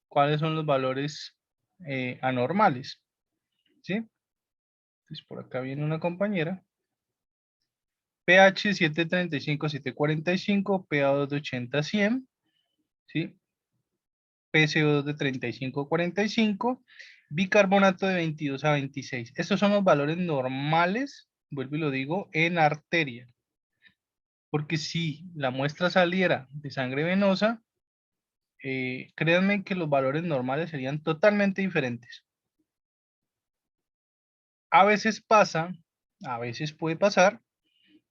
cuáles son los valores anormales, ¿sí? Entonces por acá viene una compañera. pH 735, 745, PaO2 de 80 a 100, ¿sí? PCO2 de 35 a 45, bicarbonato de 22 a 26. Estos son los valores normales, vuelvo y lo digo, en arteria. Porque si la muestra saliera de sangre venosa, créanme que los valores normales serían totalmente diferentes. A veces pasa, a veces puede pasar,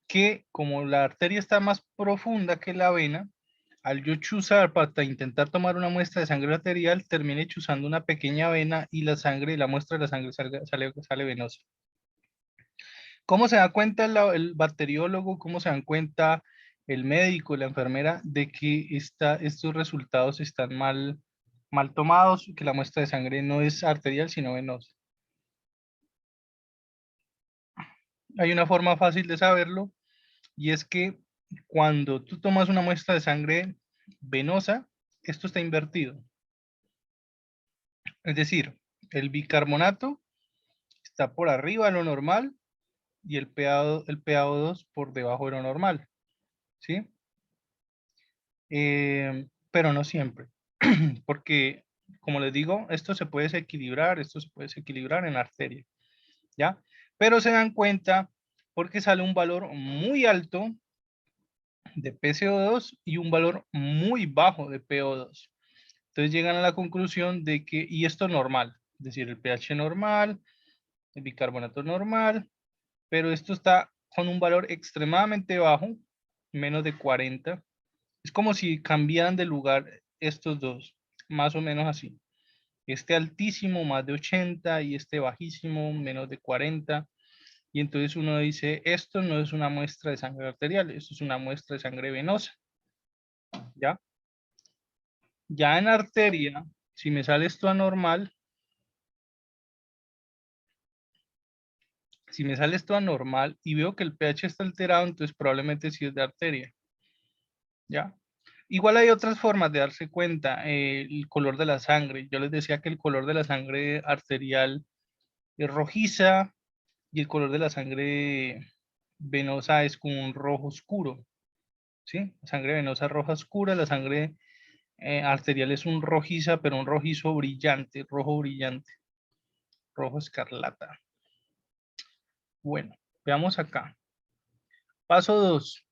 que como la arteria está más profunda que la vena, al yo chuzar para intentar tomar una muestra de sangre arterial, termine chuzando una pequeña vena y la muestra de la sangre sale venosa. ¿Cómo se da cuenta el bacteriólogo? ¿Cómo se dan cuenta el médico, la enfermera, de que estos resultados están mal tomados, que la muestra de sangre no es arterial, sino venosa? Hay una forma fácil de saberlo, y es que cuando tú tomas una muestra de sangre venosa, esto está invertido. Es decir, el bicarbonato está por arriba de lo normal y el PaO2 por debajo de lo normal, ¿sí? Pero no siempre, porque, como les digo, esto se puede desequilibrar en arteria, ¿ya? Pero se dan cuenta porque sale un valor muy alto de PCO2 y un valor muy bajo de PO2. Entonces llegan a la conclusión de que, y esto es normal, es decir, el pH normal, el bicarbonato normal, pero esto está con un valor extremadamente bajo, menos de 40. Es como si cambiaran de lugar estos dos, más o menos así. Este altísimo, más de 80, y este bajísimo, menos de 40. Y entonces uno dice, esto no es una muestra de sangre arterial, esto es una muestra de sangre venosa, ¿ya? Ya en arteria, si me sale esto anormal, si me sale esto anormal y veo que el pH está alterado, entonces probablemente sí es de arteria, ¿ya? Igual hay otras formas de darse cuenta, el color de la sangre. Yo les decía que el color de la sangre arterial es rojiza y el color de la sangre venosa es como un rojo oscuro, ¿sí? La sangre venosa roja oscura, la sangre arterial es un rojiza, pero un rojizo brillante, rojo escarlata. Bueno, veamos acá. Paso 2.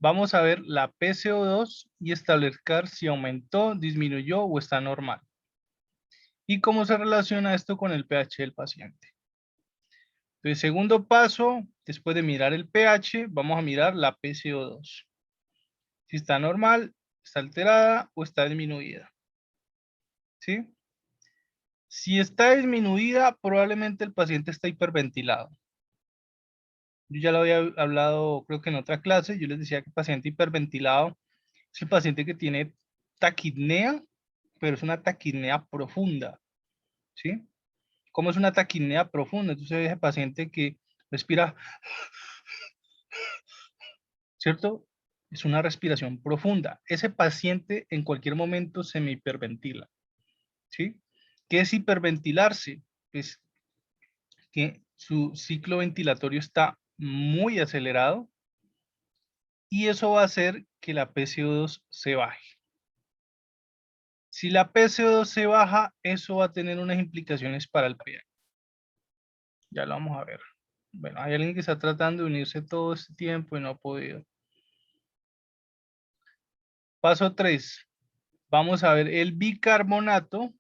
Vamos a ver la PCO2 y establecer si aumentó, disminuyó o está normal. ¿Y cómo se relaciona esto con el pH del paciente? Entonces, segundo paso, después de mirar el pH, vamos a mirar la PCO2. Si está normal, está alterada o está disminuida. ¿Sí? Si está disminuida, probablemente el paciente está hiperventilado. Yo ya lo había hablado, creo que en otra clase, yo les decía que el paciente hiperventilado es el paciente que tiene taquipnea, pero es una taquipnea profunda, ¿sí? ¿Cómo es una taquipnea profunda? Entonces ese paciente que respira, ¿cierto? Es una respiración profunda. Ese paciente en cualquier momento se me hiperventila, ¿sí? ¿Qué es hiperventilarse? Pues que su ciclo ventilatorio está muy acelerado y eso va a hacer que la PCO2 se baje. Si la PCO2 se baja, eso va a tener unas implicaciones para el pH. Ya lo vamos a ver. Bueno, hay alguien que está tratando de unirse todo este tiempo y no ha podido. Paso 3. Vamos a ver el bicarbonato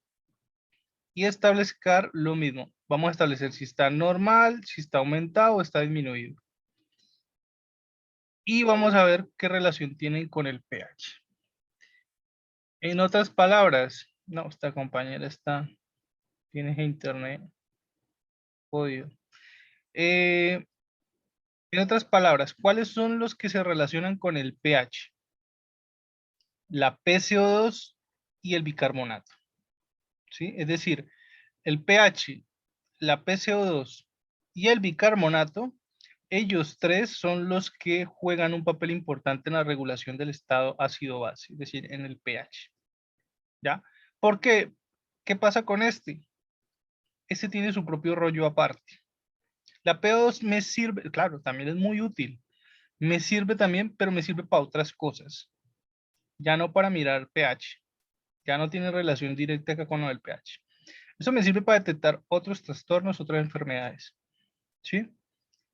y establecer lo mismo. Vamos a establecer si está normal, si está aumentado o está disminuido. Y vamos a ver qué relación tienen con el pH. En otras palabras, no, esta compañera tiene internet jodido. En otras palabras, ¿cuáles son los que se relacionan con el pH? La PCO2 y el bicarbonato, ¿sí? Es decir, el pH, la PCO2 y el bicarbonato, ellos tres son los que juegan un papel importante en la regulación del estado ácido-base, es decir, en el pH, ¿ya? ¿Por qué? ¿Qué pasa con este? Este tiene su propio rollo aparte. La PO2 me sirve, claro, también es muy útil. Me sirve también, pero me sirve para otras cosas. Ya no para mirar pH. Ya no tiene relación directa acá con lo del pH. Eso me sirve para detectar otros trastornos, otras enfermedades. ¿Sí?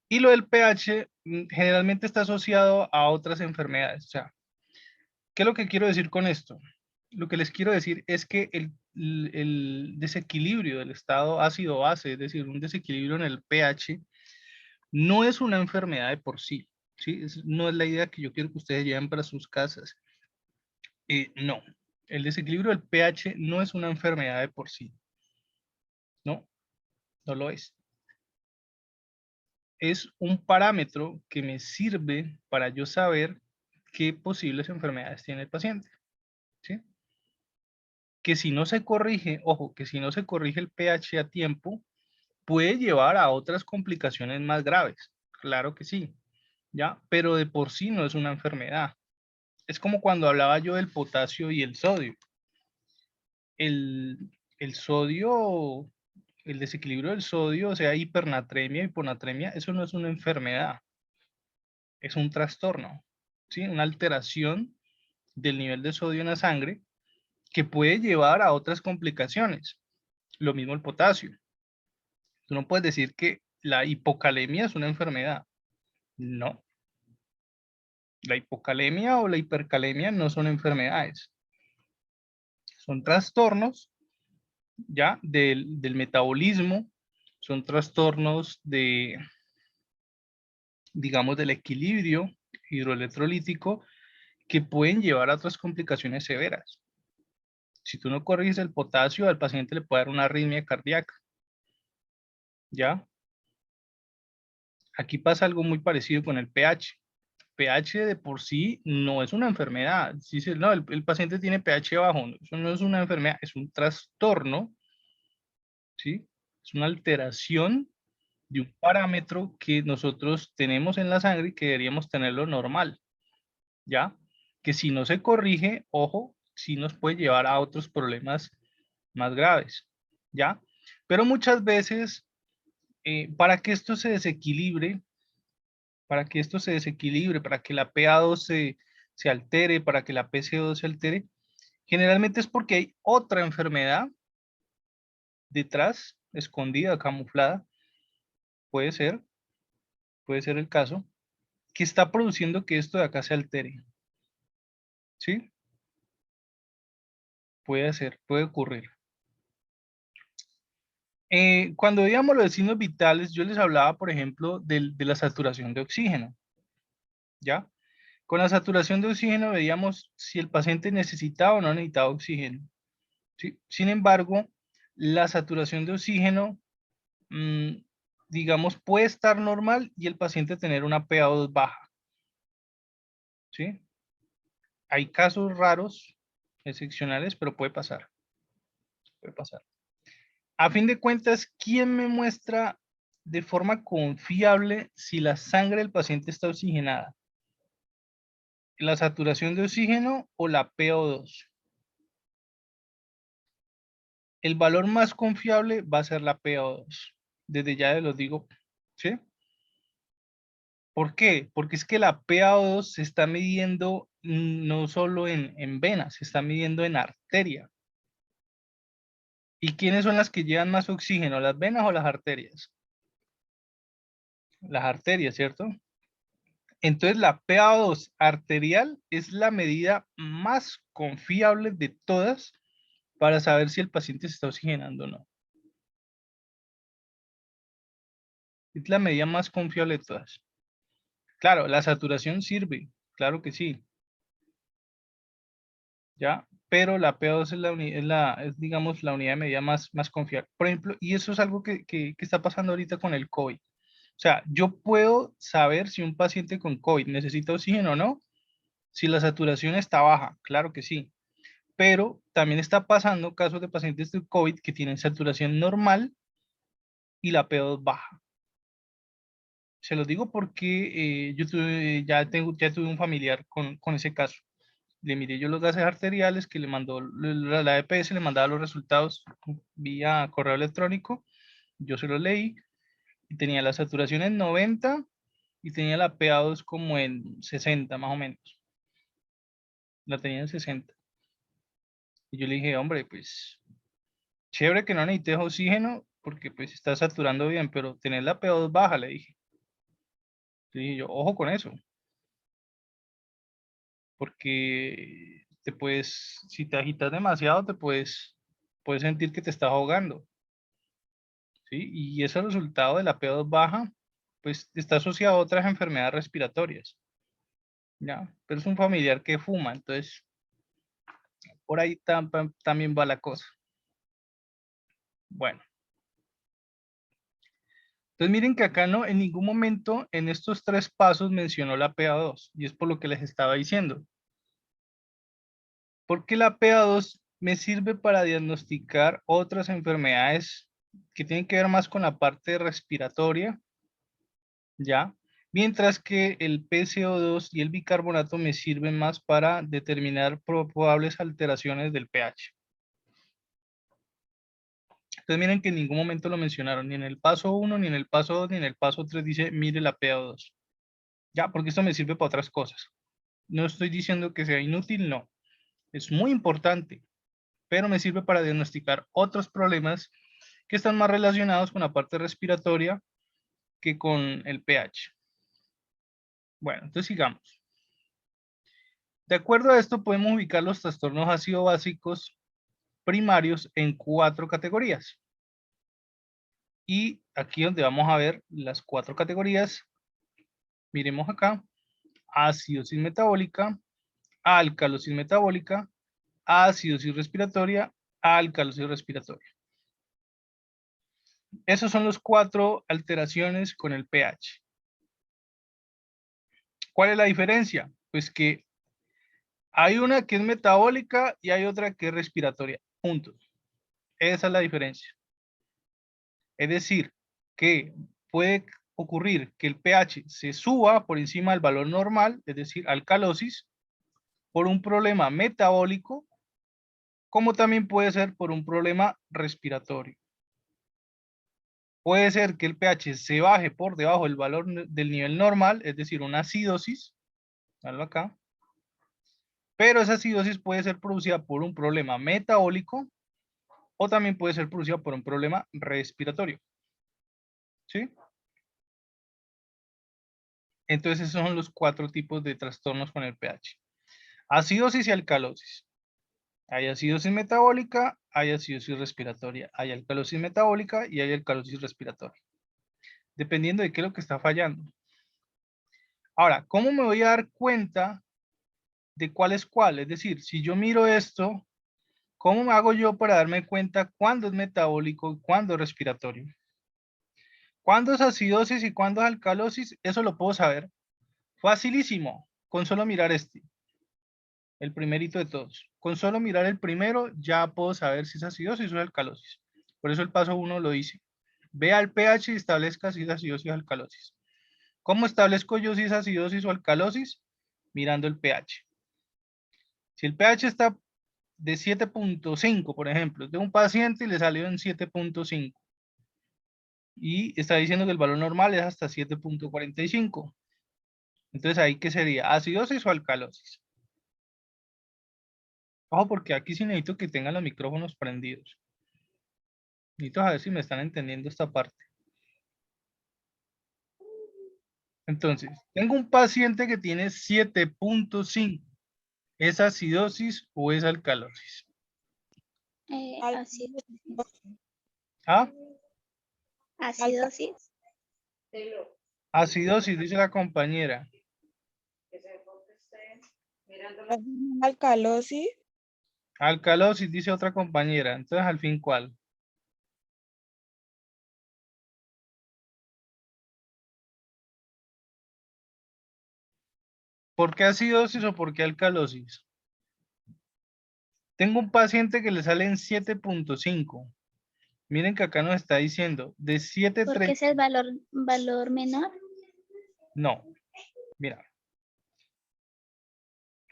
Y lo del pH generalmente está asociado a otras enfermedades. O sea, ¿qué es lo que quiero decir con esto? Lo que les quiero decir es que el desequilibrio del estado ácido-base, es decir, un desequilibrio en el pH, no es una enfermedad de por sí. ¿Sí? No es la idea que yo quiero que ustedes lleven para sus casas. No, el desequilibrio del pH no es una enfermedad de por sí. No, no lo es. Es un parámetro que me sirve para yo saber qué posibles enfermedades tiene el paciente. ¿Sí? Que si no se corrige, ojo, que si no se corrige el pH a tiempo, puede llevar a otras complicaciones más graves. Claro que sí, ¿ya? Pero de por sí no es una enfermedad. Es como cuando hablaba yo del potasio y el sodio. El sodio, el desequilibrio del sodio, o sea, hipernatremia, hiponatremia, eso no es una enfermedad, es un trastorno, ¿sí? Una alteración del nivel de sodio en la sangre que puede llevar a otras complicaciones. Lo mismo el potasio. Tú no puedes decir que la hipocalemia es una enfermedad. No. La hipocalemia o la hipercalemia no son enfermedades. Son trastornos ya del metabolismo, son trastornos de, digamos, del equilibrio hidroelectrolítico que pueden llevar a otras complicaciones severas. Si tú no corriges el potasio, al paciente le puede dar una arritmia cardíaca. ¿Ya? Aquí pasa algo muy parecido con el pH. pH de por sí no es una enfermedad. Si dice, no, el paciente tiene pH bajo, eso no es una enfermedad, es un trastorno, ¿sí? Es una alteración de un parámetro que nosotros tenemos en la sangre y que deberíamos tenerlo normal, ¿ya? Que si no se corrige, ojo, sí nos puede llevar a otros problemas más graves, ¿ya? Pero muchas veces, para que esto se desequilibre, para que la PA2 se altere, para que la PCO2 se altere, generalmente es porque hay otra enfermedad detrás, escondida, camuflada, puede puede ser el caso, que está produciendo que esto de acá se altere. ¿Sí? Puede ser, puede ocurrir. Cuando veíamos los signos vitales, yo les hablaba, por ejemplo, de la saturación de oxígeno. ¿Ya? Con la saturación de oxígeno veíamos si el paciente necesitaba o no necesitaba oxígeno. ¿Sí? Sin embargo, la saturación de oxígeno, mm, digamos, puede estar normal y el paciente tener una PA2 baja. ¿Sí? Hay casos raros, excepcionales, pero puede pasar. Puede pasar. A fin de cuentas, ¿quién me muestra de forma confiable si la sangre del paciente está oxigenada? ¿La saturación de oxígeno o la PO2? El valor más confiable va a ser la PO2. Desde ya les lo digo, ¿sí? ¿Por qué? Porque es que la PaO2 se está midiendo no solo en venas, se está midiendo en arteria. ¿Y quiénes son las que llevan más oxígeno, las venas o las arterias? Las arterias, ¿cierto? Entonces la PaO2 arterial es la medida más confiable de todas para saber si el paciente se está oxigenando o no. Es la medida más confiable de todas. Claro, la saturación sirve, claro que sí, ¿ya? Pero la PO2 es digamos, la unidad de medida más confiable. Por ejemplo, y eso es algo que está pasando ahorita con el COVID. O sea, yo puedo saber si un paciente con COVID necesita oxígeno o no, si la saturación está baja, claro que sí. Pero también está pasando casos de pacientes de COVID que tienen saturación normal y la PO2 baja. Se los digo porque ya tuve un familiar con ese caso. le miré yo los gases arteriales que le mandó la EPS, le mandaba los resultados vía correo electrónico. Yo se los leí y tenía la saturación en 90 y tenía la PA2 como en 60 más o menos. La tenía en 60. Y yo le dije, hombre, pues chévere que no necesites oxígeno porque pues está saturando bien, pero tener la PA2 baja, le dije. Le dije yo, ojo con eso. Porque te puedes, si te agitas demasiado, puedes sentir que te estás ahogando. ¿Sí? Y ese resultado de la PO2 baja, pues está asociado a otras enfermedades respiratorias. ¿Ya? Pero es un familiar que fuma, entonces por ahí también va la cosa. Bueno. Entonces miren que acá no, en ningún momento en estos 3 pasos mencionó la PA2 y es por lo que les estaba diciendo. Porque la PA2 me sirve para diagnosticar otras enfermedades que tienen que ver más con la parte respiratoria, ¿ya? Mientras que el PCO2 y el bicarbonato me sirven más para determinar probables alteraciones del pH. Entonces miren que en ningún momento lo mencionaron, ni en el paso 1, ni en el paso 2, ni en el paso 3 dice, mire la PA2. Ya, porque esto me sirve para otras cosas. No estoy diciendo que sea inútil, no. Es muy importante, pero me sirve para diagnosticar otros problemas que están más relacionados con la parte respiratoria que con el pH. Bueno, entonces sigamos. De acuerdo a esto, podemos ubicar los trastornos ácido-básicos primarios en 4 categorías. Y aquí donde vamos a ver las 4 categorías, miremos acá, acidosis metabólica, alcalosis metabólica, acidosis respiratoria, alcalosis respiratoria. Esos son los 4 alteraciones con el pH. ¿Cuál es la diferencia? Pues que hay una que es metabólica y hay otra que es respiratoria. Punto. Esa es la diferencia. Es decir, que puede ocurrir que el pH se suba por encima del valor normal, es decir, alcalosis, por un problema metabólico, como también puede ser por un problema respiratorio. Puede ser que el pH se baje por debajo del valor del nivel normal, es decir, una acidosis, hazlo acá, pero esa acidosis puede ser producida por un problema metabólico o también puede ser producida por un problema respiratorio. ¿Sí? Entonces esos son los 4 tipos de trastornos con el pH. Acidosis y alcalosis. Hay acidosis metabólica, hay acidosis respiratoria, hay alcalosis metabólica y hay alcalosis respiratoria. Dependiendo de qué es lo que está fallando. Ahora, ¿cómo me voy a dar cuenta de cuál es cuál? Es decir, si yo miro esto, ¿cómo me hago yo para darme cuenta cuándo es metabólico y cuándo es respiratorio? ¿Cuándo es acidosis y cuándo es alcalosis? Eso lo puedo saber. Facilísimo, con solo mirar este. El primerito de todos. Con solo mirar el primero ya puedo saber si es acidosis o es alcalosis. Por eso el paso 1 lo dice. Vea el pH y establezca si es acidosis o alcalosis. ¿Cómo establezco yo si es acidosis o alcalosis? Mirando el pH. Si el pH está de 7.5, por ejemplo, de un paciente y le salió en 7.5 y está diciendo que el valor normal es hasta 7.45. Entonces ahí ¿qué sería? ¿Acidosis o alcalosis? Ojo, porque aquí sí necesito que tengan los micrófonos prendidos. Necesito saber si me están entendiendo esta parte. Entonces, tengo un paciente que tiene 7.5. ¿Es acidosis o es alcalosis? Acidosis. ¿Ah? Acidosis. Acidosis, dice la compañera. Alcalosis. Alcalosis, dice otra compañera. Entonces, al fin, ¿cuál? ¿Por qué acidosis o por qué alcalosis? Tengo un paciente que le sale en 7.5. Miren que acá nos está diciendo de 7.30. Porque es el valor menor. No, mira.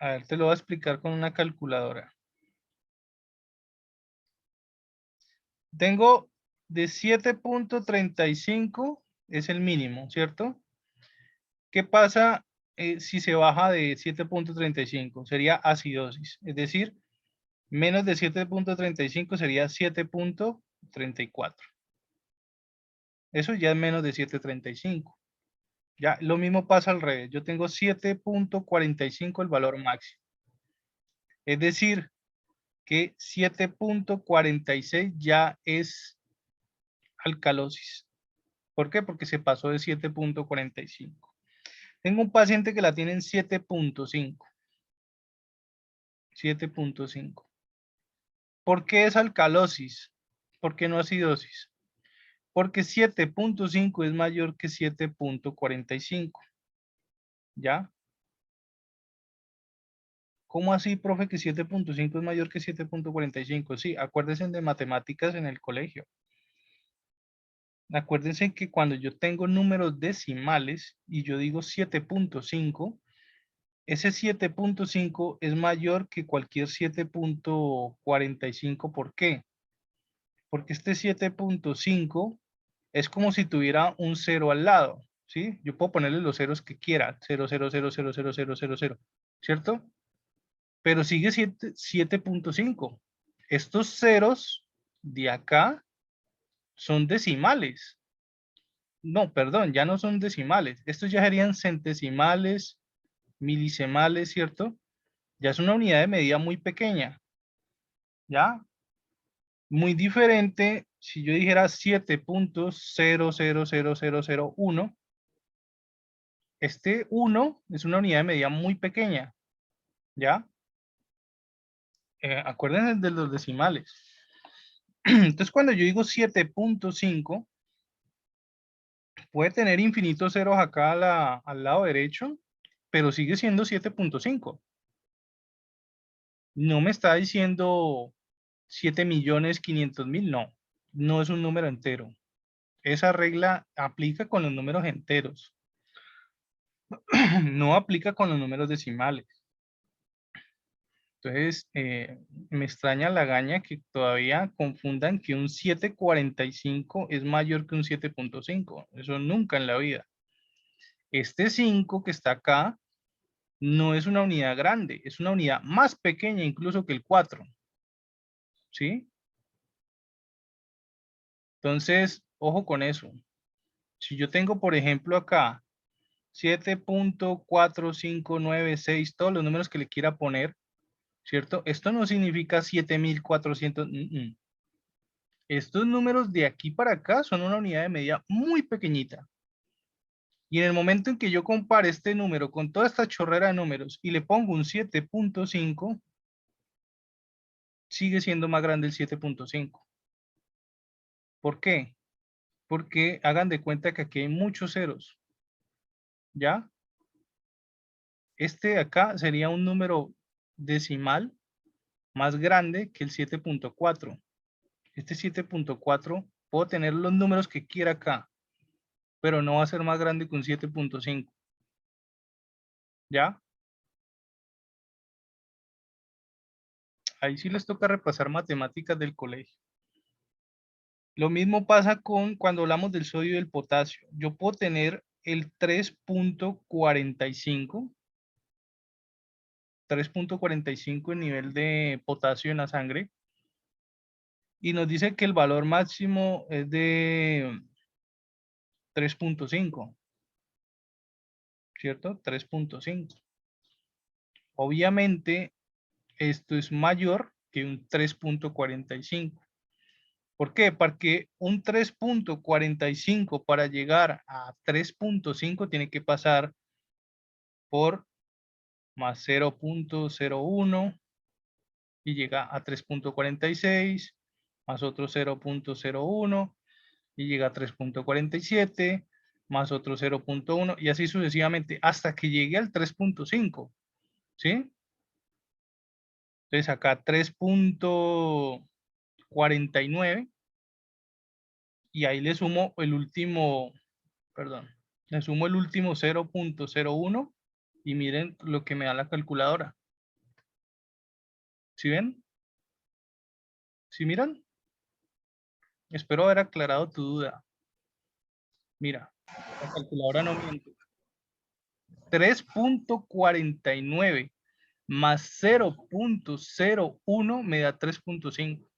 A ver, te lo voy a explicar con una calculadora. Tengo de 7.35 es el mínimo, ¿cierto? ¿Qué pasa si se baja de 7.35? Sería acidosis, es decir, menos de 7.35 sería 7.34. Eso ya es menos de 7.35. Ya, lo mismo pasa al revés. Yo tengo 7.45 el valor máximo. Es decir, que 7.46 ya es alcalosis. ¿Por qué? Porque se pasó de 7.45. Tengo un paciente que la tiene en 7.5. 7.5. ¿Por qué es alcalosis? ¿Por qué no acidosis? Porque 7.5 es mayor que 7.45. ¿Ya? ¿Cómo así, profe, que 7.5 es mayor que 7.45? Sí, acuérdense de matemáticas en el colegio. Acuérdense que cuando yo tengo números decimales y yo digo 7.5, ese 7.5 es mayor que cualquier 7.45. ¿Por qué? Porque este 7.5 es como si tuviera un 0 al lado, ¿sí? Yo puedo ponerle los ceros que quiera, 0, 0, 0, 0, 0, 0, 0, 0, ¿cierto? Pero sigue 7.5. Estos ceros de acá son decimales. No, perdón, ya no son decimales. Estos ya serían centesimales, milisemales, ¿cierto? Ya es una unidad de medida muy pequeña, ¿ya? Muy diferente si yo dijera 7.000001. Este 1 es una unidad de medida muy pequeña, ¿ya? Acuérdense de los decimales. Entonces, cuando yo digo 7.5, puede tener infinitos ceros acá al lado derecho, pero sigue siendo 7.5. No me está diciendo 7.500.000, no. No es un número entero. Esa regla aplica con los números enteros. No aplica con los números decimales. Entonces, me extraña la gaña que todavía confundan que un 7.45 es mayor que un 7.5. Eso nunca en la vida. Este 5 que está acá no es una unidad grande, es una unidad más pequeña incluso que el 4. ¿Sí? Entonces, ojo con eso. Si yo tengo, por ejemplo, acá 7.4596, todos los números que le quiera poner, ¿cierto? Esto no significa 7.400. Estos números de aquí para acá son una unidad de medida muy pequeñita. Y en el momento en que yo compare este número con toda esta chorrera de números y le pongo un 7.5, sigue siendo más grande el 7.5. ¿Por qué? Porque hagan de cuenta que aquí hay muchos ceros. ¿Ya? Este de acá sería un número decimal más grande que el 7.4. Este 7.4 puedo tener los números que quiera acá, pero no va a ser más grande que un 7.5. ¿Ya? Ahí sí les toca repasar matemáticas del colegio. Lo mismo pasa con cuando hablamos del sodio y del potasio. Yo puedo tener el 3.45 en nivel de potasio en la sangre y nos dice que el valor máximo es de 3.5, ¿cierto? 3.5. Obviamente esto es mayor que un 3.45. ¿Por qué? Porque un 3.45 para llegar a 3.5 tiene que pasar por más 0.01 y llega a 3.46, más otro 0.01 y llega a 3.47, más otro 0.1 y así sucesivamente hasta que llegue al 3.5, ¿sí? Entonces acá 3.49 y ahí le sumo el último, perdón, le sumo el último 0.01 y miren lo que me da la calculadora. ¿Sí ven? ¿Sí miran? Espero haber aclarado tu duda. Mira, la calculadora no miente. 3.49 más 0.01 me da 3.5.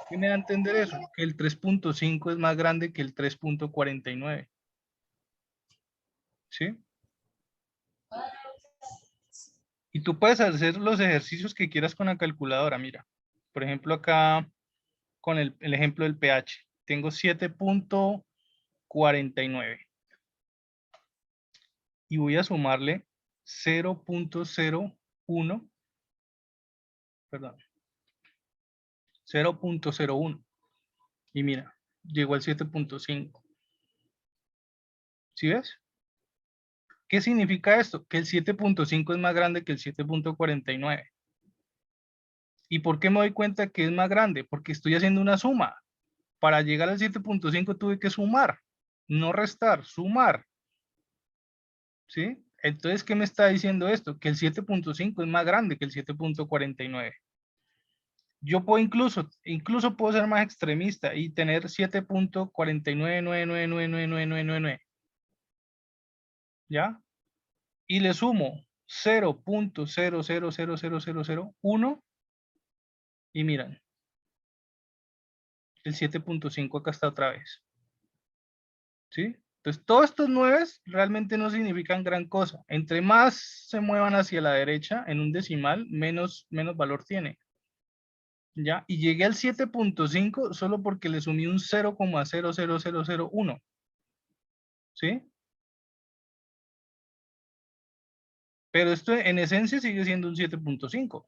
¿Qué me da a entender eso? Que el 3.5 es más grande que el 3.49. ¿Sí? Y tú puedes hacer los ejercicios que quieras con la calculadora. Mira, por ejemplo, acá con el ejemplo del pH. Tengo 7.49 y voy a sumarle 0.01, perdón, 0.01. Y mira, llegó al 7.5. ¿Sí ves? ¿Qué significa esto? Que el 7.5 es más grande que el 7.49. ¿Y por qué me doy cuenta que es más grande? Porque estoy haciendo una suma. Para llegar al 7.5 tuve que sumar, no restar, sumar. ¿Sí? Entonces, ¿qué me está diciendo esto? Que el 7.5 es más grande que el 7.49. Yo puedo incluso puedo ser más extremista y tener 7.499999999. ¿Ya? Y le sumo 0.000001 y miran, el 7.5 acá está otra vez. ¿Sí? Entonces, todos estos 9 realmente no significan gran cosa. Entre más se muevan hacia la derecha en un decimal, menos valor tiene. ¿Ya? Y llegué al 7.5 solo porque le sumí un 0,00001. ¿Sí? Pero esto en esencia sigue siendo un 7.5.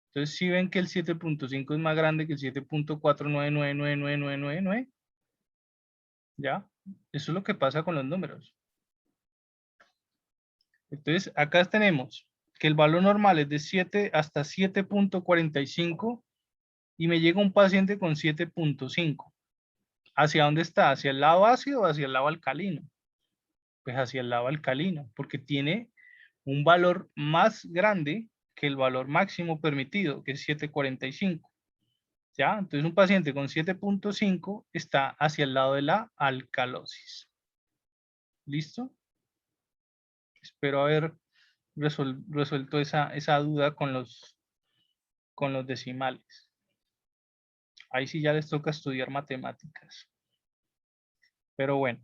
Entonces, si ven que el 7.5 es más grande que el 7.4999999, ¿ya? Eso es lo que pasa con los números. Entonces, acá tenemos que el valor normal es de 7 hasta 7.45 y me llega un paciente con 7.5. ¿Hacia dónde está? ¿Hacia el lado ácido o hacia el lado alcalino? Pues hacia el lado alcalino, porque tiene un valor más grande que el valor máximo permitido, que es 7.45. ¿Ya? Entonces un paciente con 7.5 está hacia el lado de la alcalosis. ¿Listo? Espero haber resuelto esa duda con los decimales. Ahí sí ya les toca estudiar matemáticas. Pero bueno,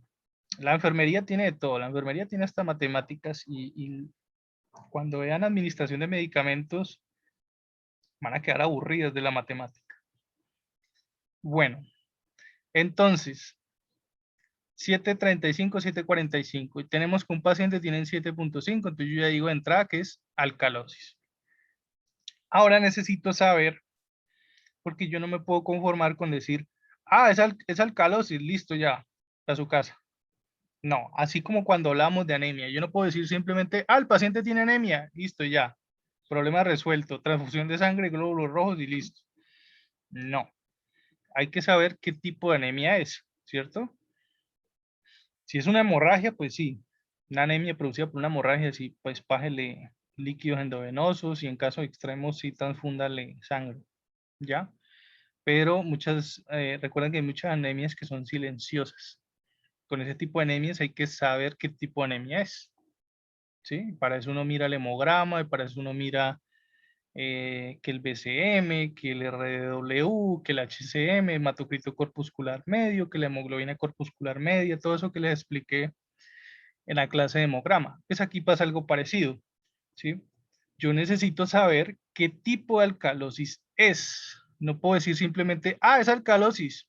la enfermería tiene de todo. La enfermería tiene hasta matemáticas y cuando vean administración de medicamentos van a quedar aburridas de la matemática. Bueno, entonces, 7.35, 7.45. Y tenemos que un paciente tiene 7.5, entonces yo ya digo de entrada que es alcalosis. Ahora necesito saber, porque yo no me puedo conformar con decir, ah, es alcalosis, listo ya, a su casa. No, así como cuando hablamos de anemia, yo no puedo decir simplemente, ah, el paciente tiene anemia, listo ya, problema resuelto, transfusión de sangre, glóbulos rojos y listo. No, hay que saber qué tipo de anemia es, ¿cierto? Si es una hemorragia, pues sí, una anemia producida por una hemorragia, sí, pues pájele líquidos endovenosos y en caso extremos sí transfúndale sangre, ¿ya? Pero recuerden que hay muchas anemias que son silenciosas. Con ese tipo de anemias hay que saber qué tipo de anemia es, ¿sí? Para eso uno mira el hemograma y para eso uno mira que el BCM, que el RDW, que el HCM, hematocrito corpuscular medio, que la hemoglobina corpuscular media, todo eso que les expliqué en la clase de hemograma. Pues aquí pasa algo parecido, ¿sí? Yo necesito saber qué tipo de alcalosis es. No puedo decir simplemente, ah, es alcalosis,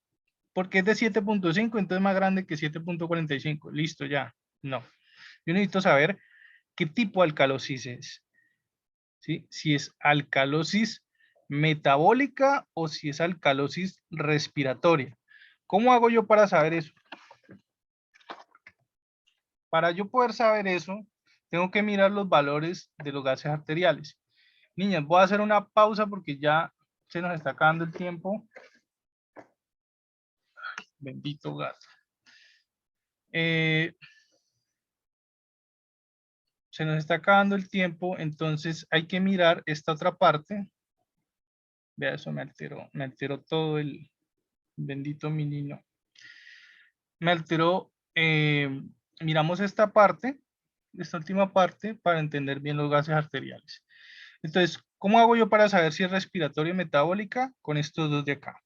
porque es de 7.5, entonces es más grande que 7.45. Listo, ya. No. Yo necesito saber qué tipo de alcalosis es. ¿Sí? Si es alcalosis metabólica o si es alcalosis respiratoria. ¿Cómo hago yo para saber eso? Para yo poder saber eso, tengo que mirar los valores de los gases arteriales. Niñas, voy a hacer una pausa porque ya se nos está acabando el tiempo. Bendito gas. se nos está acabando el tiempo, entonces hay que mirar esta otra parte. Vea, eso me alteró todo el bendito menino. Me alteró, miramos esta parte, esta última parte, para entender bien los gases arteriales. Entonces, ¿cómo hago yo para saber si es respiratoria o metabólica? Con estos dos de acá.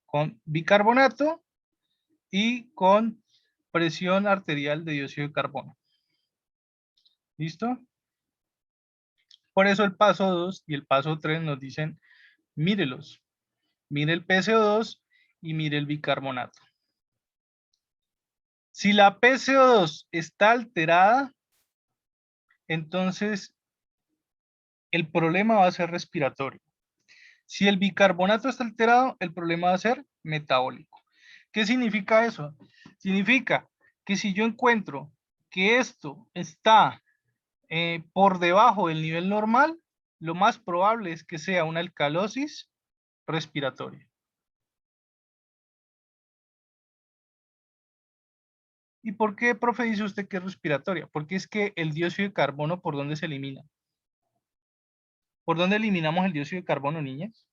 Con bicarbonato y con presión arterial de dióxido de carbono. ¿Listo? Por eso el paso 2 y el paso 3 nos dicen, mírelos. Mire el PCO2 y mire el bicarbonato. Si la PCO2 está alterada, entonces el problema va a ser respiratorio. Si el bicarbonato está alterado, el problema va a ser metabólico. ¿Qué significa eso? Significa que si yo encuentro que esto está por debajo del nivel normal, lo más probable es que sea una alcalosis respiratoria. ¿Y por qué, profe, dice usted que es respiratoria? Porque es que el dióxido de carbono, ¿por dónde se elimina? ¿Por dónde eliminamos el dióxido de carbono, niñas?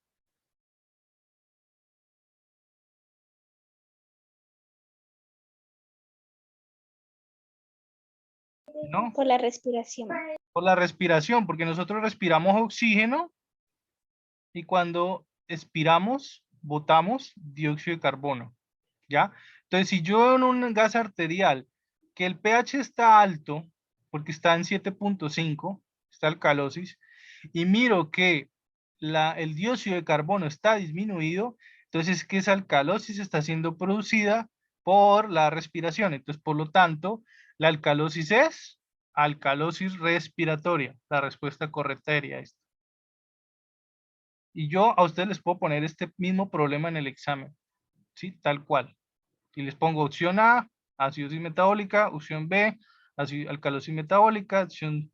¿No? Por la respiración. Por la respiración, porque nosotros respiramos oxígeno y cuando expiramos, botamos dióxido de carbono, ¿ya? Entonces, si yo en un gas arterial, que el pH está alto, porque está en 7.5, está alcalosis, y miro que el dióxido de carbono está disminuido, entonces que esa alcalosis está siendo producida por la respiración. Entonces, por lo tanto, la alcalosis es alcalosis respiratoria. La respuesta correcta sería esta. Y yo a ustedes les puedo poner este mismo problema en el examen, ¿sí? Tal cual. Y les pongo opción A, acidosis metabólica, opción B, alcalosis metabólica, opción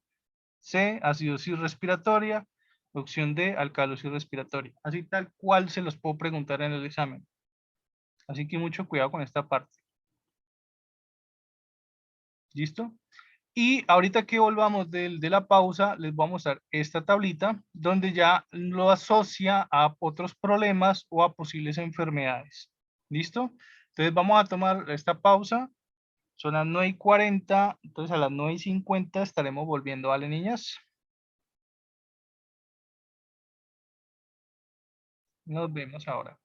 C, acidosis respiratoria, opción D, alcalosis respiratoria. Así tal cual se los puedo preguntar en el examen. Así que mucho cuidado con esta parte. ¿Listo? Y ahorita que volvamos de la pausa, les voy a mostrar esta tablita donde ya lo asocia a otros problemas o a posibles enfermedades. ¿Listo? Entonces vamos a tomar esta pausa. Son las 9:40, entonces a las 9:50 estaremos volviendo, ¿vale, niñas? Nos vemos ahora.